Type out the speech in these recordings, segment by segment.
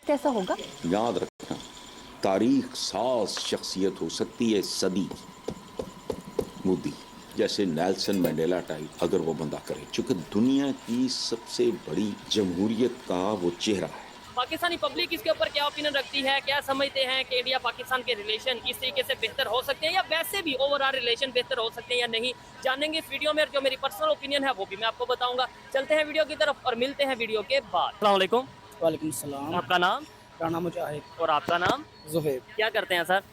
कैसा होगा? याद रखना, तारीख साज शख्सियत हो सकती है सदी मोदी जैसे नेल्सन मंडेला टाइप, अगर वो बंदा करे, चूंकि दुनिया की सबसे बड़ी जमहूरियत का वो चेहरा है। पाकिस्तानी पब्लिक इसके ऊपर क्या ओपिनियन रखती है, क्या समझते हैं कि इंडिया पाकिस्तान के रिलेशन इस तरीके से बेहतर हो सकते हैं या वैसे भी ओवरऑल रिलेशन बेहतर हो सकते हैं या नहीं, जानेंगे इस वीडियो में। जो मेरी पर्सनल ओपिनियन है वो भी मैं आपको बताऊंगा। चलते हैं वीडियो की तरफ और मिलते हैं वीडियो के बाद। अस्सलाम वालेकुम। वालेकुम सलाम। आपका नाम? राना मुजाहिद। और आपका नाम? जुहैब। क्या करते हैं सर?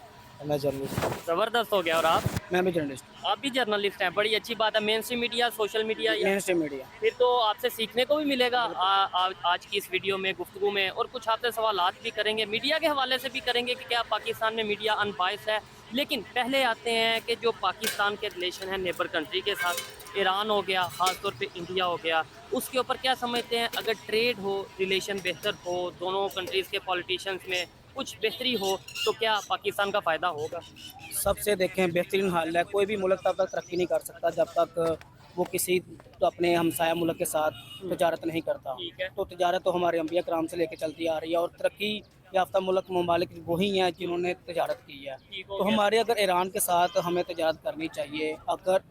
मैं जर्नलिस्ट। जबरदस्त हो गया। और आप? मैं भी जर्नलिस्ट। आप भी जर्नलिस्ट हैं, बड़ी अच्छी बात है। Main stream media, social media या मेन स्ट्रीम मीडिया। फिर तो आपसे सीखने को भी मिलेगा आज की इस वीडियो में, गुफ्तगू में, और कुछ आपसे सवालात भी करेंगे, मीडिया के हवाले से भी करेंगे कि क्या पाकिस्तान में मीडिया अनबायस है। लेकिन पहले आते हैं कि जो पाकिस्तान के रिलेशन है नेबर कंट्री के साथ, ईरान हो गया, ख़ासतौर पे इंडिया हो गया, उसके ऊपर क्या समझते हैं? अगर ट्रेड हो, रिलेशन बेहतर हो, दोनों कंट्रीज़ के पॉलिटिशियंस में कुछ बेहतरी हो तो क्या पाकिस्तान का फ़ायदा होगा? सबसे देखें बेहतरीन हाल है, कोई भी मुल्क तब तक तरक्की नहीं कर सकता जब तक वो किसी तो अपने हमसाया मुल्क के साथ तजारत नहीं करता। ठीक है। तो तजारत तो हमारे अंबिया कराम से लेके चलती आ रही है और तरक्की याफ्ता मुल्क ममालिक वही हैं जिन्होंने तजारत की है। तो हमारे अगर ईरान के साथ हमें तजारत करनी चाहिए। अगर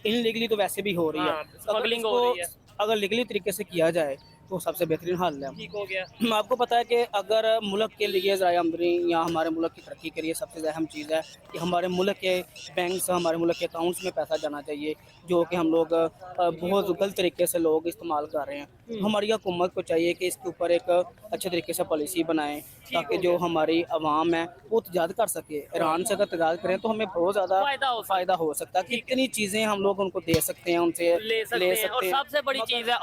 इनलीगली तो वैसे भी हो रही है, स्मगलिंग हो रही है, अगर लीगली तरीके से किया जाए तो सबसे बेहतरीन हाल है। ठीक हो गया। आपको पता है कि अगर मुल्क के लिए ज़राए आमदनी या हमारे मुल्क की तरक्की के लिए सबसे अहम चीज़ है कि हमारे मुल्क के बैंक से हमारे मुल्क के अकाउंट्स में पैसा जाना चाहिए, जो कि हम लोग बहुत गलत तरीके से लोग इस्तेमाल कर रहे हैं। हमारी हुकूमत को चाहिए कि इसके ऊपर एक अच्छे तरीके से पॉलिसी बनाएं ताकि जो हमारी आवाम है वो तजारत कर सके। ईरान से अगर तजारत करें तो हमें बहुत ज़्यादा फ़ायदा हो सकता है कि इतनी चीज़ें हम लोग उनको दे सकते हैं, उनसे ले सकते हैं। और सबसे बड़ी चीज़ है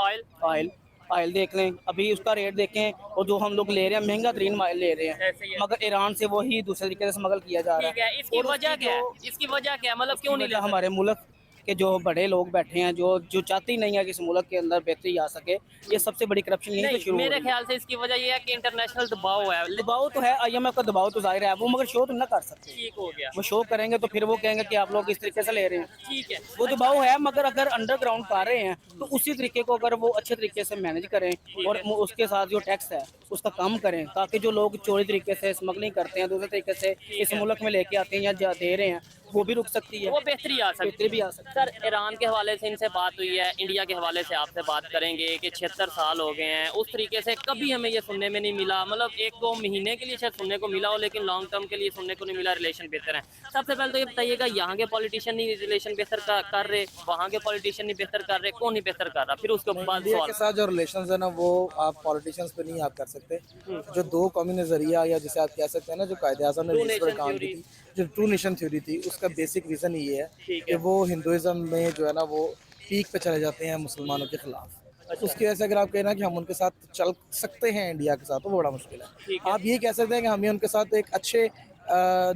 ऑयल देख लें, अभी उसका रेट देखें, और जो हम लोग ले रहे हैं महंगा तरीन ऑयल ले रहे हैं, मगर ईरान से वही दूसरे तरीके से स्मगल किया जा रहा है। ठीक है, इसकी वजह क्या है? इसकी वजह क्या है, मतलब क्यों नहीं ले सकते? हमारे मुल्क के जो बड़े लोग बैठे हैं जो चाहते ही नहीं है कि इस मुल्क के अंदर बेहतरी आ सके, ये सबसे बड़ी करप्शन यही से शुरू मेरे ख्याल से इसकी वजह ये है कि इंटरनेशनल दबाव है। दबाव तो है, IMF का दबाव तो जाहिर है, वो मगर शो तो ना कर सकते। ठीक हो गया। वो शो करेंगे तो फिर वो कहेंगे कि आप लोग इस तरीके से ले रहे हैं। ठीक है, वो दबाव है, मगर अगर अंडरग्राउंड कर रहे हैं तो उसी तरीके को अगर वो अच्छे तरीके से मैनेज करें और उसके साथ जो टैक्स है उसका कम करें, ताकि जो लोग चोरी तरीके से स्मगलिंग करते हैं, दूसरे तरीके से इस मुल्क में लेके आते हैं या दे रहे हैं, वो भी रुक सकती है, वो बेहतरी आ सकती भी आ सकती है। सर, ईरान के हवाले से इनसे बात हुई है, इंडिया के हवाले से आपसे बात करेंगे कि 76 साल हो गए हैं, उस तरीके से कभी हमें ये सुनने में नहीं मिला, मतलब 1-2 महीने के लिए शायद सुनने को मिला हो, लेकिन लॉन्ग टर्म के लिए सुनने को नहीं मिला रिलेशन बेहतर है। सबसे पहले तो ये बताइएगा, यहाँ के पॉलिटिशियन नहीं रिलेशन बेहतर कर रहे, वहाँ के पॉलिटिशियन नहीं बेहतर कर रहे, कौन नहीं बेहतर कर रहा? फिर उसके बाद इंडिया के साथ जो रिलेशंस है ना, वो आप पॉलिटिशियंस पे नहीं आप कर सकते। जो दो कौमी नजरिया या जिसे आप कह सकते हैं ना, जो कायदे आज़म ने जिस पर काम की थी, जो ट्रू नेशन थ्योरी थी, उसका बेसिक रीज़न ये है कि वो हिंदुइज्म में जो है ना वो पीक पे चले जाते हैं मुसलमानों के खिलाफ। उसकी वजह से अगर आप कहना कि हम उनके साथ चल सकते हैं इंडिया के साथ, तो वो बड़ा मुश्किल है। आप ये कह सकते हैं कि हमें उनके साथ एक अच्छे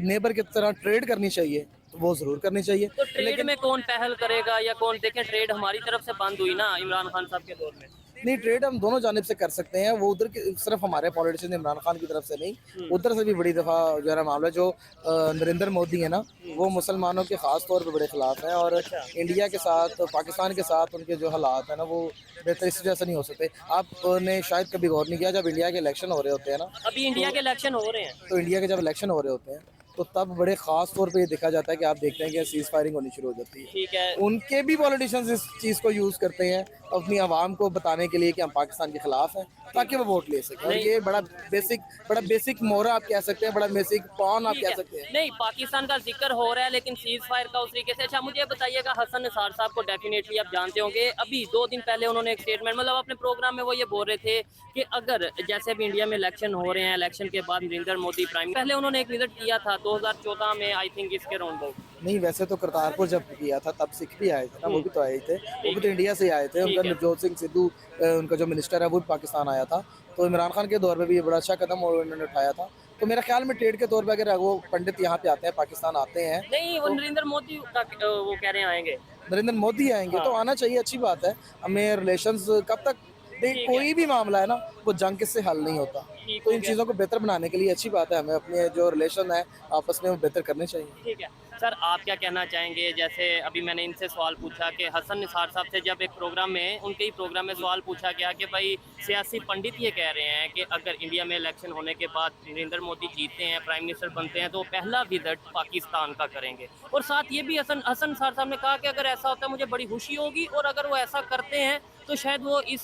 नेबर की तरह ट्रेड करनी चाहिए, तो वो ज़रूर करनी चाहिए। तो ट्रेड में कौन पहल करेगा या कौन? देखें, ट्रेड हमारी तरफ से बंद हुई ना इमरान खान साहब के दौर में। नहीं, ट्रेड हम दोनों जानिब से कर सकते हैं। वो उधर की सिर्फ हमारे पॉलिटिशियन इमरान खान की तरफ से नहीं, उधर से भी बड़ी दफ़ा जो है ना मामला, जो नरेंद्र मोदी है ना, वो मुसलमानों के ख़ास तौर पे बड़े ख़िलाफ़ हैं, और इंडिया के साथ, पाकिस्तान के साथ उनके जो हालात हैं ना, वो बेहतर इस वजह से नहीं हो सकते। आपने शायद कभी गौर नहीं किया, जब इंडिया के इलेक्शन हो रहे होते हैं ना, अभी इंडिया के इलेक्शन हो रहे हैं, तो इंडिया के जब इलेक्शन हो रहे होते हैं तो तब बड़े ख़ास तौर पे ये देखा जाता है कि आप देखते हैं कि सीज़ फायरिंग होनी शुरू हो जाती है। ठीक है। उनके भी पॉलिटिशियंस इस चीज़ को यूज़ करते हैं अपनी आवाम को बताने के लिए कि हम पाकिस्तान के खिलाफ हैं, ताकि वो वोट ले सकें। और ये बड़ा बेसिक मोरा आप कह सकते हैं, बड़ा बेसिक पॉन आप कह सकते हैं। नहीं, पाकिस्तान का जिक्र हो रहा है लेकिन सीज फायर का उस तरीके से। अच्छा, मुझे बताइएगा, हसन निसार साहब को डेफिनेटली आप जानते होंगे, अभी 2 दिन पहले उन्होंने एक स्टेटमेंट, मतलब अपने प्रोग्राम में वो ये बोल रहे थे कि अगर जैसे अभी इंडिया में इलेक्शन हो रहे हैं, इलेक्शन के बाद नरेंद्र मोदी प्राइम, पहले उन्होंने एक विजिट किया था 2014 में, आई थिंक इसके राउंड अबाउट। नहीं, वैसे तो करतारपुर जब किया था तब सिख भी आए थे ना, वो भी तो आए थे, वो भी तो इंडिया से आए थे। उनका नवजोत सिंह सिद्धू, उनका जो मिनिस्टर है, वो भी पाकिस्तान आया था। तो इमरान खान के दौर में भी ये बड़ा अच्छा कदम उन्होंने उठाया था। तो मेरे ख्याल में ट्रेड के तौर पर अगर वो पंडित यहाँ पे आते हैं, पाकिस्तान आते हैं, नहीं, वो नरेंद्र मोदी का वो कह रहे हैं आएंगे, नरेंद्र मोदी आएंगे तो आना चाहिए, अच्छी बात है। हमें रिलेशंस कब तक, कोई भी मामला है ना, वो जंग से हल नहीं होता। ठीक तो हो इन गया। चीज़ों को बेहतर बनाने के लिए अच्छी बात है, हमें अपने जो रिलेशन है आपस में वो बेहतर करने चाहिए। ठीक है सर, आप क्या कहना चाहेंगे? जैसे अभी मैंने इनसे सवाल पूछा कि हसन निसार साहब से जब एक प्रोग्राम में, उनके ही प्रोग्राम में सवाल पूछा गया कि भाई सियासी पंडित ये कह रहे हैं कि अगर इंडिया में इलेक्शन होने के बाद नरेंद्र मोदी जीतते हैं, प्राइम मिनिस्टर बनते हैं, तो पहला विजिट पाकिस्तान का करेंगे। और साथ ये भी हसन हसन निसार साहब ने कहा कि अगर ऐसा होता है मुझे बड़ी खुशी होगी, और अगर वो ऐसा करते हैं तो शायद वो इस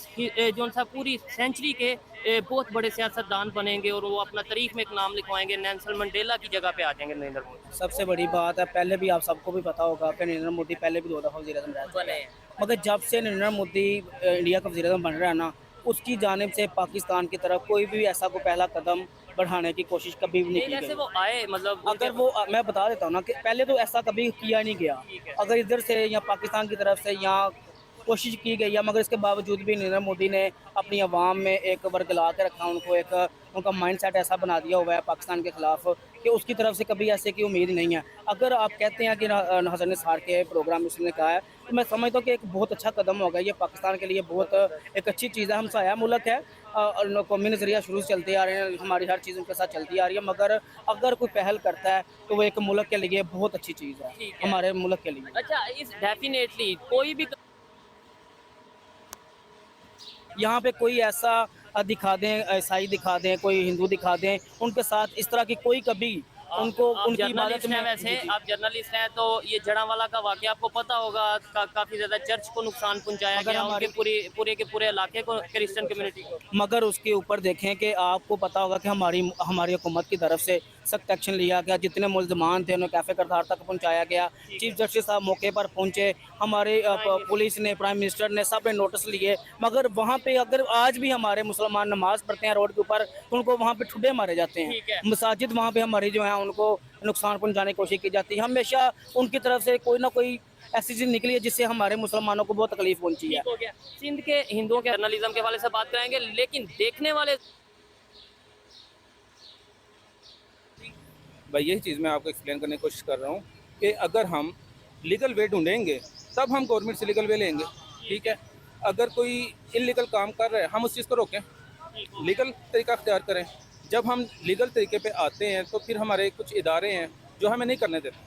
जो सा पूरी सेंचुरी के बहुत बड़े सियासतदान बनेंगे, और वो अपना तारीख में एक नाम लिखवाएंगे, नेल्सन मंडेला की जगह पे आ जाएंगे नरेंद्र मोदी। सबसे बड़ी बात है, पहले भी आप सबको भी पता होगा कि नरेंद्र मोदी पहले भी 2 दफ़ा वज़ीर-ए-आज़म रह चुके बने हैं। मगर जब से नरेंद्र मोदी इंडिया का वज़ीर-ए-आज़म बन रहा है ना, उसकी जानिब से पाकिस्तान की तरफ कोई भी ऐसा कोई पहला कदम बढ़ाने की कोशिश कभी भी नहीं नहीं, की वैसे गई। वो आए, मतलब अगर वो मैं बता देता हूँ ना कि पहले तो ऐसा कभी किया नहीं गया। ठीक है। अगर इधर से या पाकिस्तान की तरफ से या कोशिश की गई है, मगर इसके बावजूद भी नरेंद्र मोदी ने अपनी आवाम में एक वर्गला के रखा, उनको एक उनका माइंडसेट ऐसा बना दिया हुआ है पाकिस्तान के खिलाफ कि उसकी तरफ से कभी ऐसे की उम्मीद नहीं है। अगर आप कहते हैं कि हसन निसार के प्रोग्राम में उसने कहा है, तो मैं समझता हूँ कि एक बहुत अच्छा कदम होगा ये पाकिस्तान के लिए, बहुत एक अच्छी चीज़ है। हमसाया मुल्क है, कौमी नज़रिया शुरू से चलते आ रहे हैं, हमारी हर चीज़ उनके साथ चलती आ रही है, मगर अगर कोई पहल करता है तो वो एक मुल्क के लिए बहुत अच्छी चीज़ है, ठीक है। हमारे मुल्क के लिए। अच्छा, इस डेफिनेटली कोई भी यहाँ पे कोई ऐसा दिखा दें, ईसाई दिखा दें, कोई हिंदू दिखा दें, उनके साथ इस तरह की कोई कभी उनको आप उनकी इबादत जर्नलिस्ट हैं, में वैसे जी, जी। आप जर्नलिस्ट हैं, तो ये जड़ांवाला का वाकया आपको पता होगा, काफी ज्यादा चर्च को नुकसान पहुंचाया मगर गया, उनके हमारी पूरे के पूरे इलाके को, क्रिश्चियन कम्युनिटी को। मगर उसके ऊपर देखें कि आपको पता होगा कि हमारी हमारी हुकूमत की तरफ से सख्त एक्शन लिया गया, जितने मुल्ज़मान थे उन्हें कैफ़े करतार तक पहुंचाया गया, चीफ जस्टिस साहब मौके पर पहुंचे, हमारे पुलिस ने, प्राइम मिनिस्टर ने, सब ने नोटिस लिए, मगर वहाँ पे अगर आज भी हमारे मुसलमान नमाज़ पढ़ते हैं रोड के ऊपर, तो उनको वहाँ पे ठुड्डे मारे जाते ठीक हैं। है। मसाजिद वहाँ पे हमारी जो है उनको नुकसान पहुँचाने की कोशिश की जाती है। हमेशा उनकी तरफ से कोई ना कोई ऐसी चीज़ निकली है जिससे हमारे मुसलमानों को बहुत तकलीफ पहुँची है। ठीक हो गया। सिंध के हिंदुओं के जर्नलिज्म के हवाले से बात करेंगे, लेकिन देखने वाले भाई यही चीज़ मैं आपको एक्सप्लेन करने की कोशिश कर रहा हूँ कि अगर हम लीगल वे ढूंढेंगे तब हम गवर्नमेंट से लीगल वे लेंगे, ठीक है। अगर कोई इलीगल काम कर रहा है हम उस चीज़ को रोकें, लीगल तरीका अख्तियार करें। जब हम लीगल तरीके पे आते हैं तो फिर हमारे कुछ इदारे हैं जो हमें नहीं करने देते,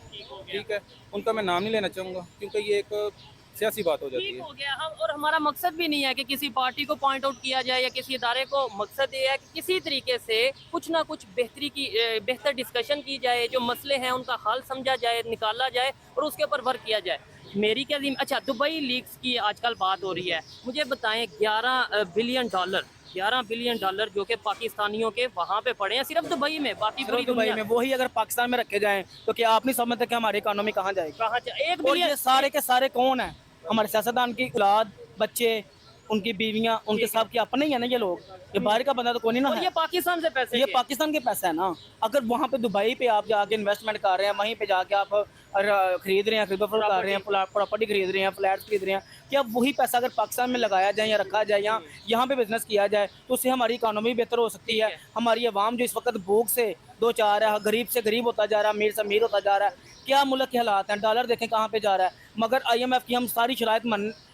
ठीक है। उनका मैं नाम नहीं लेना चाहूँगा क्योंकि ये एक सियासी बात हो जाती ठीक है। हो गया। हम, और हमारा मकसद भी नहीं है कि किसी पार्टी को पॉइंट आउट किया जाए या किसी इदारे को, मकसद ये है कि किसी तरीके से कुछ ना कुछ बेहतर डिस्कशन की जाए, जो मसले हैं उनका हल समझा जाए, निकाला जाए और उसके ऊपर वर्क किया जाए। मेरी क्या अच्छा, दुबई लीक्स की आजकल बात हो रही है, मुझे बताएं 11 बिलियन डॉलर जो कि पाकिस्तानियों के वहाँ पे पड़े हैं सिर्फ दुबई में, बाकी पूरी दुबई दुनिया में वही अगर पाकिस्तान में रखे जाएं तो क्या आप नहीं समझते कि हमारी इकोनॉमी कहाँ जाएगी? कहाँ 1 और ये बिलियन। सारे के सारे कौन है? हमारे सियासतदान की औलाद, बच्चे, उनकी बीवियां, उनके सब के अपने ही है ना ये लोग, ये बाहर का बंदा तो कोई नहीं ना और है। ये पाकिस्तान से पैसे ये के। पाकिस्तान के पैसा है ना। अगर वहाँ पे दुबई पे आप जाके इन्वेस्टमेंट कर रहे हैं, वहीं पे जाके आप खरीद रहे हैं, खरीदो फरोख्त कर रहे हैं, प्रॉपर्टी खरीद रहे हैं, फ्लैट्स खरीद रहे हैं, क्या वही पैसा अगर पाकिस्तान में लगाया जाए या रखा जाए या यहाँ पे बिजनेस किया जाए तो उससे हमारी इकोनॉमी बेहतर हो सकती है। हमारी आवाम जो इस वक्त भूख से दो चार है, गरीब से गरीब होता जा रहा है, अमीर से अमीर होता जा रहा है, क्या मुल्क के हालात हैं? डॉलर देखें कहाँ पे जा रहा है। मगर IMF की हम सारी शराइत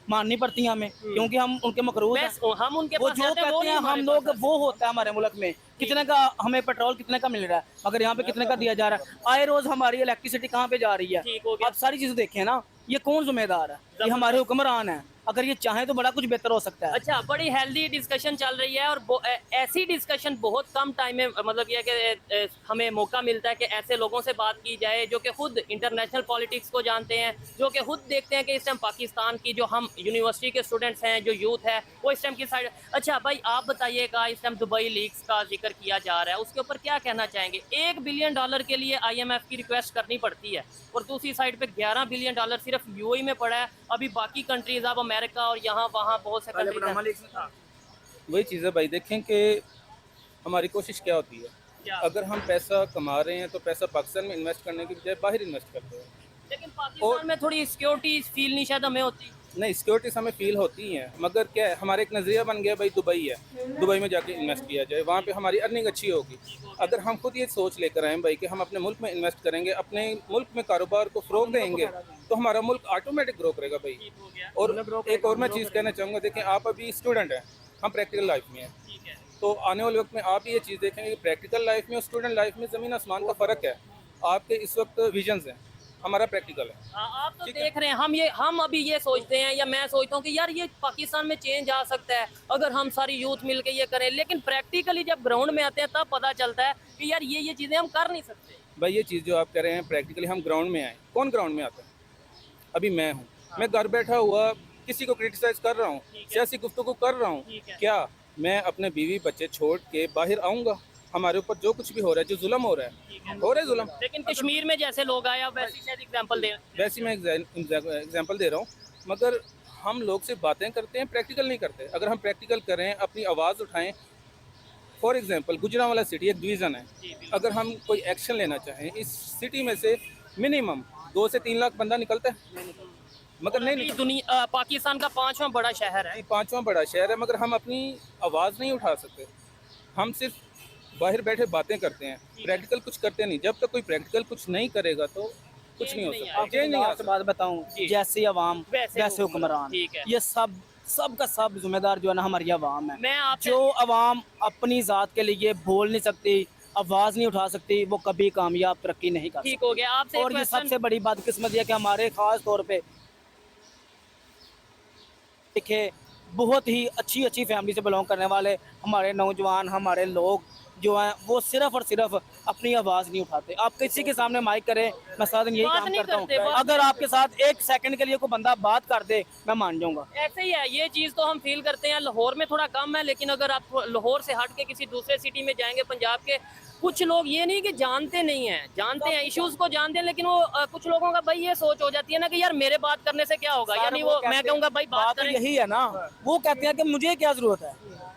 माननी पड़ती हैं हमें, क्योंकि हम उनके मकरूज हैं। हम उनके वो पास जो जाते हैं, वो कहते नहीं हैं हमारे हम पास लोग, आते। वो होता है हमारे मुल्क में। कितने का हमें पेट्रोल कितने का मिल रहा है, मगर यहाँ पे कितने का दिया जा रहा है। आए रोज हमारी इलेक्ट्रिसिटी कहाँ पे जा रही है। ठीक हो गया। आप सारी चीजें देखें ना, ये कौन जिम्मेदार है? ये हमारे हुक्मरान है। अगर ये चाहें तो बड़ा कुछ बेहतर हो सकता है। अच्छा, बड़ी हेल्दी डिस्कशन चल रही है, और ऐसी डिस्कशन बहुत कम टाइम में, मतलब ये कि हमें मौका मिलता है कि ऐसे लोगों से बात की जाए जो कि खुद इंटरनेशनल पॉलिटिक्स को जानते हैं, जो कि खुद देखते हैं कि इस टाइम पाकिस्तान की, जो हम यूनिवर्सिटी के स्टूडेंट्स हैं, जो यूथ है, वो इस टाइम की साइड। अच्छा भाई, आप बताइएगा, इस टाइम दुबई लीक्स का जिक्र किया जा रहा है, उसके ऊपर क्या कहना चाहेंगे? $1 बिलियन के लिए IMF की रिक्वेस्ट करनी पड़ती है, और दूसरी साइड पे $11 बिलियन सिर्फ UAE में पड़ा है। अभी बाकी कंट्रीज, आप अमेरिका और यहाँ वहाँ बहुत से कंट्रीज हैं। वही चीज़ है भाई, देखें कि हमारी कोशिश क्या होती है। अगर हम पैसा कमा रहे हैं तो पैसा पाकिस्तान में इन्वेस्ट करने की बजाय बाहर इन्वेस्ट करते हैं। लेकिन पाकिस्तान में थोड़ी सिक्योरिटी फील नहीं शायद हमें होती। नहीं, सिक्योरिटीज हमें फील होती हैं, मगर क्या है, हमारा एक नज़रिया बन गया भाई दुबई है, दुबई में जाके इन्वेस्ट किया जाए, वहाँ पे हमारी अर्निंग अच्छी होगी। अगर हम खुद ये सोच लेकर आए भाई कि हम अपने मुल्क में इन्वेस्ट करेंगे, अपने मुल्क में कारोबार को फ़रोग देंगे, तो हमारा मुल्क ऑटोमेटिक ग्रो करेगा भाई। और एक और मैं चीज़ कहना चाहूँगा, देखें आप अभी स्टूडेंट हैं, हम प्रैक्टिकल लाइफ में हैं, तो आने वाले वक्त में आप ये चीज़ देखेंगे कि प्रैक्टिकल लाइफ में और स्टूडेंट लाइफ में ज़मीन आसमान का फ़र्क है। आपके इस वक्त विजन्स हैं, हमारा प्रैक्टिकल है। आप तो देख रहे हैं, हम अभी ये सोचते हैं या मैं सोचता हूँ कि यार ये पाकिस्तान में चेंज आ सकता है अगर हम सारी यूथ मिल के ये करें, लेकिन प्रैक्टिकली जब ग्राउंड में आते हैं तब पता चलता है कि यार ये चीज़ें हम कर नहीं सकते। भाई ये चीज़ जो आप कह रहे हैं प्रैक्टिकली हम ग्राउंड में आए, कौन ग्राउंड में आता है? अभी मैं हूँ, मैं घर बैठा हुआ किसी को क्रिटिसाइज कर रहा हूँ, सियासी गुफ्तगू कर रहा हूँ, क्या मैं अपने बीवी बच्चे छोड़ के बाहर आऊँगा? हमारे ऊपर जो कुछ भी हो रहा है, जो जुल्म हो रहा है जुल्म। लेकिन कश्मीर में जैसे लोग आए, आप वैसी शायद एग्जांपल दे। वैसे मैं एग्जांपल दे रहा हूँ, मगर हम लोग से बातें करते हैं, प्रैक्टिकल नहीं करते। अगर हम प्रैक्टिकल करें, अपनी आवाज़ उठाएं, फॉर एग्जांपल गुजरांवाला सिटी एक डिवीज़न है, अगर हम कोई एक्शन लेना चाहें, इस सिटी में से मिनिमम 2 से 3 लाख बंदा निकलता है, मगर नहीं निकलता। दुनिया पाकिस्तान का 5वां बड़ा शहर है। 5वां बड़ा शहर है, मगर हम अपनी आवाज़ नहीं उठा सकते। हम सिर्फ बाहर बैठे बातें करते हैं, प्रैक्टिकल कुछ करते नहीं। जब तक कोई प्रैक्टिकल कुछ नहीं करेगा तो कुछ नहीं हो सकता, चेंज नहीं आ सकता। बात बताऊं, जैसे अवाम वैसे हुक्मरान, ये सब का सब जिम्मेदार जो है ना हमारी अवाम है। मैं आपसे जो अवाम अपनी ज़ात के लिए बोल नहीं सकती, आवाज़ नहीं उठा सकती, वो कभी कामयाब तरक्की नहीं कर सकती। ठीक हो गया आपसे। और ये सबसे बड़ी बदकिस्मती है कि हमारे खास तौर पे देखे बहुत ही अच्छी फैमिली से बिलोंग करने वाले हमारे नौजवान, हमारे लोग जो हैं वो सिर्फ और सिर्फ अपनी आवाज़ नहीं उठाते। आप किसी के सामने माइक करें, मैं साथ यही बात काम नहीं करता करते, हूँ, बात अगर आपके साथ 1 सेकंड के लिए कोई बंदा बात कर दे मैं मान जाऊंगा। ऐसे ही है, ये चीज़ तो हम फील करते हैं। लाहौर में थोड़ा कम है, लेकिन अगर आप लाहौर से हट के किसी दूसरे सिटी में जाएंगे पंजाब के, कुछ लोग ये नहीं कि जानते नहीं हैं, जानते हैं, इश्यूज को जानते हैं, लेकिन वो कुछ लोगों का भाई ये सोच हो जाती है ना कि यार मेरे बात करने से क्या होगा, यानी वो मैं कहूँगा भाई बात करें। यही है ना, वो कहते हैं कि मुझे क्या जरूरत है।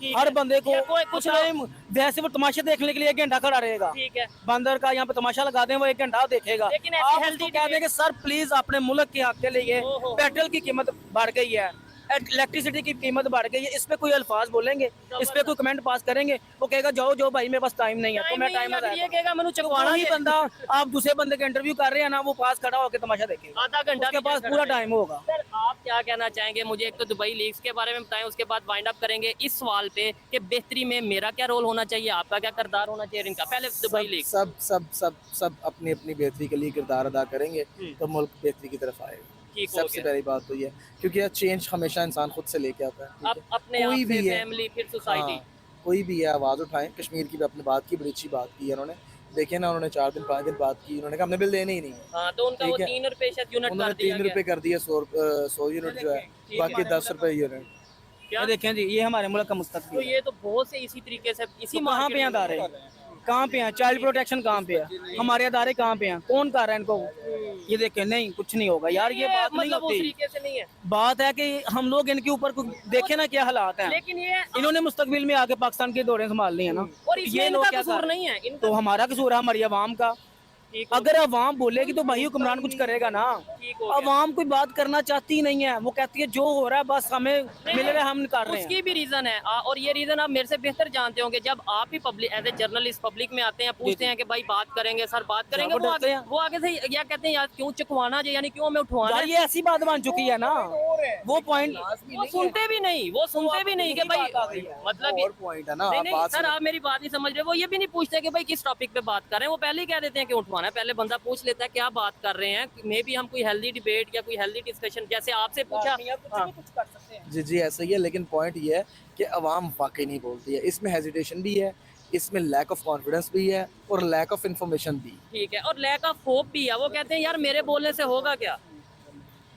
हर बंदे को कुछ नहीं, वैसे वो तमाशा देखने के लिए 1 घंटा खड़ा रहेगा। ठीक है, बंदर का यहाँ पे तमाशा लगा दें, वो 1 घंटा देखेगा। लेकिन ऐसी आप हेल्दी उसको कह दें कि सर प्लीज अपने मुल्क के हक के लिए पेट्रोल की कीमत बढ़ गई है, इलेक्ट्रिसिटी की कीमत बढ़ गई है, इस पे कोई अल्फाज बोलेंगे, इस पे कोई कमेंट पास करेंगे, वो कहेगा जाओ जाओ भाई मेरे पास टाइम नहीं है, तो मैं टाइम ये कहेगा मैंने चकवाना वही बंदा आप दूसरे बंदे का इंटरव्यू कर रहे हैं ना, वो पास खड़ा होकर तमाशा देखेगा, आधा घंटा उसके पास पूरा टाइम होगा। सर आप क्या कहना चाहेंगे? मुझे एक तो दुबई लीग्स के बारे में बताएं, उसके बाद वाइंड अप करेंगे इस सवाल पे कि बेहतरी में मेरा क्या रोल होना चाहिए, आपका क्या किरदार होना चाहिए इनका। पहले दुबई लीग। सब सब सब सब अपनी अपनी बेहतरी के लिए किरदार अदा करेंगे तो मुल्क बेहतरी की तरफ आएगा। ठीक हो सबसे गया। पहली बात तो ये, क्योंकि यार चेंज हमेशा इंसान खुद से लेके आता है। ठीक अब है? अपने आप कोई से भी है, फैमिली फिर सोसाइटी। हाँ, कोई भी है आवाज़ उठाएं। कश्मीर की भी अपनी बात की, बड़ी अच्छी बात की है उन्होंने। देखिए ना, उन्होंने 4 दिन 5 दिन बात की, उन्होंने कहा हमने बिल देने ही नहीं है। हाँ, तो उनका वो ठीक है। 3 रुपए शायद यूनिट उन्होंने कर दिया 3 रुपए कर दिए, 100 यूनिट जो है, बाकी 10 रुपए यूनिट। क्या? देखें जी, ये हमारे मुल्क का तो मुस्तकबिल है। ये तो बहुत से इसी तरीके से इसी कहाँ market पे में अदारे, कहाँ पे हैं चाइल्ड प्रोटेक्शन, कहाँ पे है हमारे अदारे, कहाँ पे हैं, कौन कर रहा है इनको? ये देखें, नहीं कुछ नहीं होगा यार, ये बात नहीं मतलब उस होती। तरीके से नहीं है, बात है कि हम लोग इनके ऊपर कुछ देखे ना क्या हालात हैं। लेकिन ये इन्होंने मुस्तकबिल में आके पाकिस्तान की दौड़ें संभालनी है ना, और इसमें ये लोग इनका क्या कसूर कर रहे नहीं है, हैं? इनका तो हमारा कसूर है, हमारी अवाम का। ठीक हो अगर अवाम बोलेगी तो भाई हुक्मरान कुछ करेगा ना। ठीक हो गया। अवाम कोई बात करना चाहती नहीं है, वो कहती है जो हो रहा है बस हमें मिल रहा है हम कर रहे हैं। उसकी भी रीजन है और ये रीजन आप मेरे से बेहतर जानते होंगे। जब आप ही public as a journalist public में आते हैं, पूछते हैं कि भाई बात करेंगे सर, बात करेंगे, वो डरते हैं। वो आगे से क्या कहते हैं, यार क्यों चकवाना है, यानी क्यों हमें उठवाना यार है। ये ऐसी बात बन चुकी है ना, वो पॉइंट वो सुनते भी नहीं, वो सुनते भी नहीं कि भाई मतलब और पॉइंट है ना, नहीं आप नहीं बात सर, आप मेरी बात नहीं समझ रहे। वो ये भी नहीं पूछते कि भाई किस टॉपिक पे बात कर रहे हैं, वो पहले ही कह देते हैं कि उठवाना है। पहले बंदा पूछ लेता है क्या बात कर रहे हैं, मे बी हम कोई हेल्दी डिबेट या कोई हेल्दी डिस्कशन, जैसे आपसे पूछा। हाँ। जी जी ऐसा ही है, लेकिन पॉइंट ये है कि अवाम वाकई नहीं बोलती है। इसमें हेजिटेशन भी है, इसमें लैक ऑफ कॉन्फिडेंस भी है और लैक ऑफ इन्फॉर्मेशन भी। ठीक है, और लैक ऑफ होप भी है। वो कहते हैं यार मेरे बोलने से होगा क्या।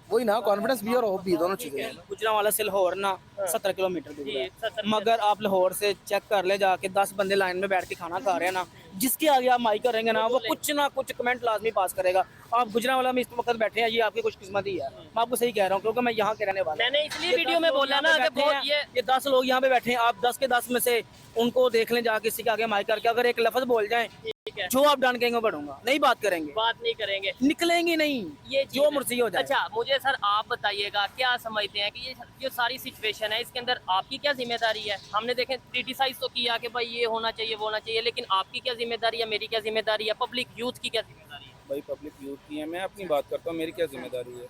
वही ना, कॉन्फिडेंस भी और होप भी, दोनों चीजें हैं। गुजरांवाला से लाहौर ना 17 किलोमीटर दूर जी, है, 17 मगर आप लाहौर से चेक कर ले जाके 10 बंदे लाइन में बैठ के खाना खा रहे हैं ना, जिसके आगे आप माइक करेंगे ना, वो कुछ ना कुछ कमेंट लाजमी पास करेगा। आप गुजरांवाला में इस वक्त बैठे हैं, ये आपकी खुशकिस्मती है, मैं आपको सही कह रहा हूँ, क्योंकि मैं यहाँ के रहने वाला हूँ। मैंने इसलिए ये वीडियो 10 में लोग बोला यहाँ ना पे कि बैठे बहुत हैं, ये 10 लोग यहाँ पे बैठे हैं, आप 10 के 10 में से उनको देख लें जाके, किसी के आगे माइक करके अगर एक लफ्ज बोल जाए, ठीक है, जो आप डन कहेंगे बढ़ूंगा, नहीं बात करेंगे, बात नहीं करेंगे, निकलेंगे नहीं, ये चीज़ जो है। मर्जी हो जाए। अच्छा मुझे सर आप बताइएगा, क्या समझते हैं कि ये जो सारी सिचुएशन है, इसके अंदर आपकी क्या जिम्मेदारी है? हमने देखें क्रिटिसाइज तो किया कि भाई ये होना चाहिए, वो होना चाहिए, लेकिन आपकी क्या जिम्मेदारी है, मेरी क्या जिम्मेदारी है, पब्लिक यूथ की क्या जिम्मेदारी है? भाई पब्लिक यूथ की है, मैं अपनी बात करता हूँ, मेरी क्या जिम्मेदारी है।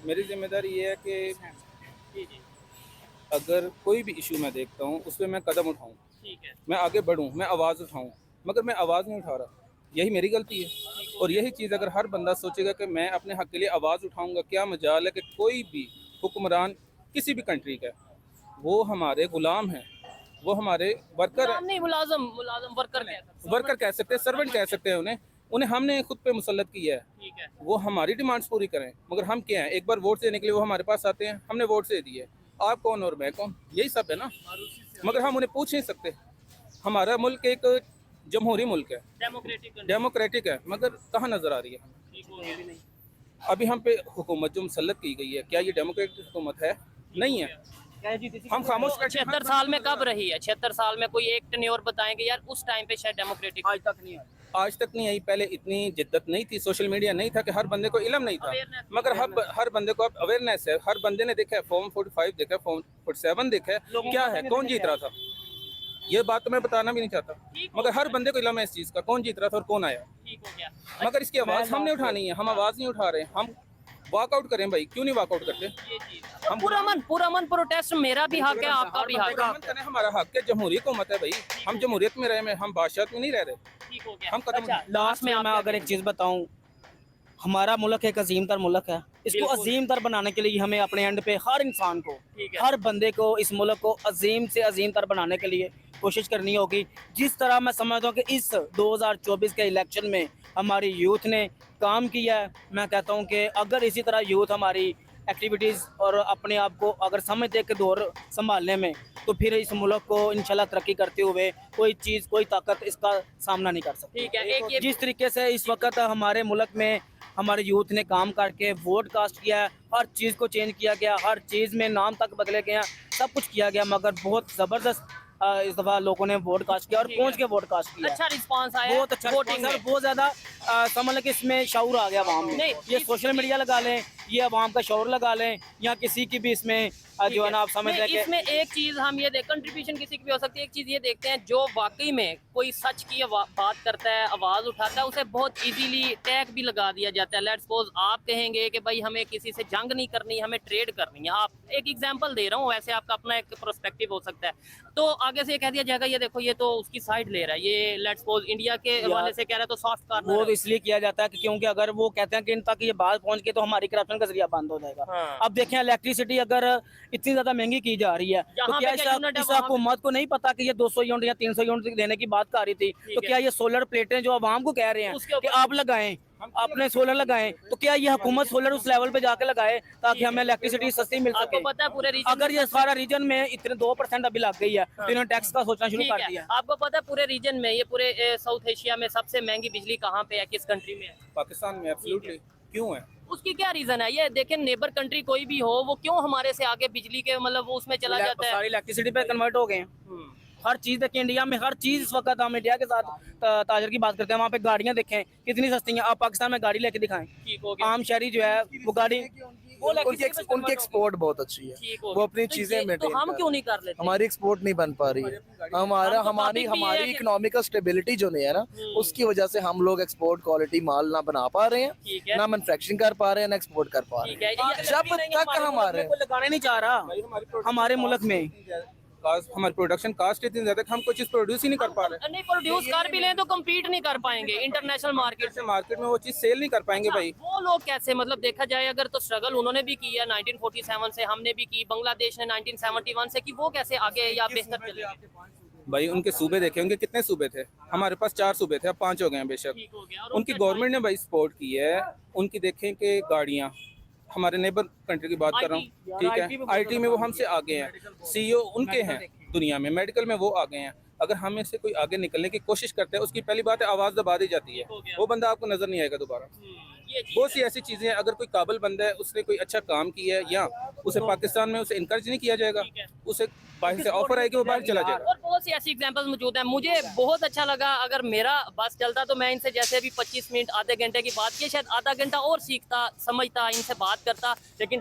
मेरी जिम्मेदारी ये है कि जी जी, अगर कोई भी इशू मैं देखता हूँ उस पर मैं कदम उठाऊँ। ठीक है। मैं आगे बढ़ूँ, मैं आवाज़ उठाऊँ, मगर मैं आवाज़ नहीं उठा रहा। यही मेरी गलती है। और यही चीज़ अगर हर बंदा सोचेगा कि मैं अपने हक़ के लिए आवाज़ उठाऊँगा, क्या मजाल है कि कोई भी हुक्मरान किसी भी कंट्री का, वो हमारे गुलाम हैं, वो हमारे वर्कर गुलाम नहीं, मुलाजम, मुलाजम वर्कर कह सकते हैं। वर्कर कह सकते हैं, सर्वेंट कह सकते हैं उन्हें। उन्हें हमने खुद पे मुसल्लत किया है, ठीक है। वो हमारी डिमांड्स पूरी करें। मगर हम क्या हैं, एक बार वोट देने के लिए वो हमारे पास आते हैं, हमने वोट दे दिए, आप कौन और मैं कौन, यही सब है ना। मगर हम उन्हें पूछ नहीं सकते। हमारा मुल्क एक जमहूरी मुल्क है, डेमोक्रेटिक डेमोक्रेटिक है, मगर कहाँ नज़र आ रही है हमें? ठीक हो गया। अभी हम पे हुकूमत जो मुसल्लत की गई है, क्या ये डेमोक्रेटिक हुकूमत है? नहीं है। हम खामोश बैठे हैं। 76 साल में कब रही है? 76 साल में कोई एक टेन्योर बताएंगे यार उस टाइम पे शायद डेमोक्रेटिक आज तक नहीं है। आज तक नहीं आई। पहले इतनी जिद्दत नहीं थी, सोशल मीडिया नहीं था कि हर बंदे को इल्म नहीं था। Awareness। मगर हर बंदे को अब अवेयरनेस है। हर बंदे ने देखा है, फॉर्म 45 देखा है, फॉर्म 47 देखा है, क्या है, कौन जीत रहा था। ये बात तो मैं बताना भी नहीं चाहता, मगर हर बंदे को इल्म है इस चीज़ का, कौन जीत रहा था और कौन आया। ठीक हो गया। मगर इसकी आवाज़ हमने उठानी है, हम आवाज़ नहीं उठा रहे। हम वॉकआउट करें भाई, क्यों नहीं वॉकआउट करते? ये चीज हम पूरा मन प्रोटेस्ट, मेरा भी हक है, आपका भी हक है। हम करें, हमारा हक है, जमहूरी हुकूमत है भाई, हम जमहूरियत में रहे, हम बादशाहत में नहीं रह रहे। ठीक हो गया। हम कदम अच्छा, लास्ट में मैं अगर एक चीज़ बताऊं, हमारा मुल्क एक अजीम तर मुल्क है। इसको बिल्कुल। अजीम तर बनाने के लिए हमें अपने एंड पे हर इंसान को, ठीक है। हर बंदे को इस मुल्क को अजीम से अजीम तर बनाने के लिए कोशिश करनी होगी। जिस तरह मैं समझता हूँ कि इस 2024 के इलेक्शन में हमारी यूथ ने काम किया है, मैं कहता हूँ कि अगर इसी तरह यूथ हमारी एक्टिविटीज़ और अपने आप को अगर समझते के दौर संभालने में, तो फिर इस मुल्क को इंशाल्लाह तरक्की करते हुए कोई चीज़, कोई ताकत इसका सामना नहीं कर सकती। ठीक है। एक ये जिस तरीके से इस वक्त हमारे मुल्क में हमारे यूथ ने काम करके वोट कास्ट किया है, हर चीज़ को चेंज किया गया, हर चीज़ में नाम तक बदले गए हैं, सब कुछ किया गया, मगर बहुत ज़बरदस्त इस दफ़ा लोगों ने वोट कास्ट किया और पहुंच के वोट कास्ट किया। अच्छा रिस्पांस आया बहुत अच्छा वोटिंग response है, में। बहुत ज़्यादा समझ लें कि इसमें शऊर आ गया आवाम में। नहीं, ये सोशल मीडिया लगा लें, ये आवाम का शऊर लगा लें, या किसी की भी इसमें जो है ना, आप समझ लें कि इसमें एक चीज हम ये देख, कंट्रीब्यूशन किसी की भी हो सकती है। एक चीज ये देखते हैं, जो वाकई में कोई सच की बात करता है, आवाज उठाता है, उसे बहुत इजीली टैग भी लगा दिया जाता है। लेट्स सपोज आप कहेंगे कि भाई हमें किसी से जंग नहीं करनी, हमें ट्रेड करनी है। आप एक एग्जांपल दे रहा हूँ, वैसे आपका अपना एक प्रोस्पेक्टिव हो सकता है, तो आगे से ये कह दिया जाएगा ये देखो ये तो उसकी साइड ले रहा है, ये लेट्स सपोज इंडिया के हवाले से कह रहा है तो सॉफ्ट वो कॉर्नर तो इसलिए किया जाता है कि क्योंकि अगर वो कहते हैं कि इन तक ये बात पहुंच के तो हमारी करप्शन का जरिया बंद हो जाएगा। हाँ। अब देखें, इलेक्ट्रिसिटी अगर इतनी ज्यादा महंगी की जा रही है, तो जहाँ क्या पे क्या यूनिट है इस वहाँ पे- हुकूमत को नहीं पता कि ये 200 यूनिट या 300 यूनिट देने की बात कर रही थी, तो है। क्या ये सोलर प्लेटें जो आवाम को कह रहे हैं उसके कि ऊपर- आप लगाएं, आपने सोलर लगाएं, तो क्या ये हुकूमत सोलर उस लेवल पे जाके लगाए ताकि हमें इलेक्ट्रिसिटी सस्ती मिल आपको सके? पता है पूरे रीजन अगर ये सारा रीजन में इतने 2% अभी लग गई है, तो इन्होंने टैक्स का सोचना शुरू ठीक कर है। दिया। आपको पता है पूरे रीजन में, ये पूरे साउथ एशिया में सबसे महंगी बिजली कहाँ पे है, किस कंट्री में है? पाकिस्तान में एब्सोल्युटली। क्यों है? उसकी क्या रीजन है? ये देखें, नेबर कंट्री कोई भी हो, वो क्यों हमारे से आगे बिजली के मतलब वो उसमें चला जाता है। सारी इलेक्ट्रिसिटी पे कन्वर्ट हो गए हैं। हर चीज देखिए, इंडिया में हर चीज इस वक्त, हम इंडिया के साथ ताजर की बात करते हैं, वहाँ पे गाड़ियाँ देखें कितनी सस्ती हैं। आप पाकिस्तान में गाड़ी लेके दिखाएं, ठीक हो गया। आम शहरी जो है वो गाड़ी उनकी एक्सपोर्ट बहुत अच्छी है, ठीक हो वो गया। अपनी तो चीजें ये तो मेंटेन हम कर क्यों नहीं कर लेते? हमारी एक्सपोर्ट नहीं बन पा रही है। हमारा हम तो हमारी topic भी है हमारी कि- इकोनॉमिकल स्टेबिलिटी जो नहीं है ना, उसकी वजह से हम लोग एक्सपोर्ट क्वालिटी माल ना बना पा रहे ठीक हैं, है। ना मैन्युफैक्चरिंग कर पा रहे हैं, ना एक्सपोर्ट कर पा रहे ठीक है। हैं। जब तक हमारे कोई लगाने नहीं चाह रहा हमारे मुल्क में। हमारी प्रोडक्शन कास्ट इतनी ज्यादा कि हम कोई चीज प्रोड्यूस ही नहीं कर पा रहे। नहीं प्रोड्यूस कर भी लें तो कम्पीट नहीं कर पाएंगे इंटरनेशनल मार्केट से। मार्केट में वो चीज सेल नहीं कर पाएंगे भाई। वो लोग कैसे, मतलब देखा जाए अगर, तो स्ट्रगल उन्होंने भी की है 1947 से, हमने भी की, बांग्लादेश ने 1971 से की, वो कैसे आगे या बेहतर चले? भाई उनके सूबे देखे, उनके कितने सूबे थे? हमारे पास 4 सूबे थे, अब 5 हो गए हैं बेशक। ठीक हो गया। और उनकी गवर्नमेंट ने भाई सपोर्ट की है। उनकी देखें कि गाड़ियाँ, हमारे नेबर कंट्री की बात कर रहा हूँ, ठीक है, आईटी में वो हमसे आगे हैं, सीईओ उनके हैं दुनिया में, मेडिकल में वो आगे हैं। अगर हम इससे कोई आगे निकलने की कोशिश करते हैं, उसकी पहली बात है आवाज़ दबा दी जाती है, वो बंदा आपको नजर नहीं आएगा दोबारा। ये चीज़ बहुत सी ऐसी चीज़ें हैं, अगर कोई काबिल बंदा है, उसने कोई अच्छा काम किया है, या उसे पाकिस्तान में उसे इनकरेज नहीं किया जाएगा, उसे बाहर से ऑफर आएगी, वो बाहर चला जाएगा। और बहुत सी ऐसी एग्जांपल्स मौजूद हैं। मुझे बहुत अच्छा लगा, अगर मेरा बस चलता तो मैं इनसे जैसे भी 25 मिनट आधे घंटे की बात की, शायद आधा घंटा और सीखता, समझता, इनसे बात करता, लेकिन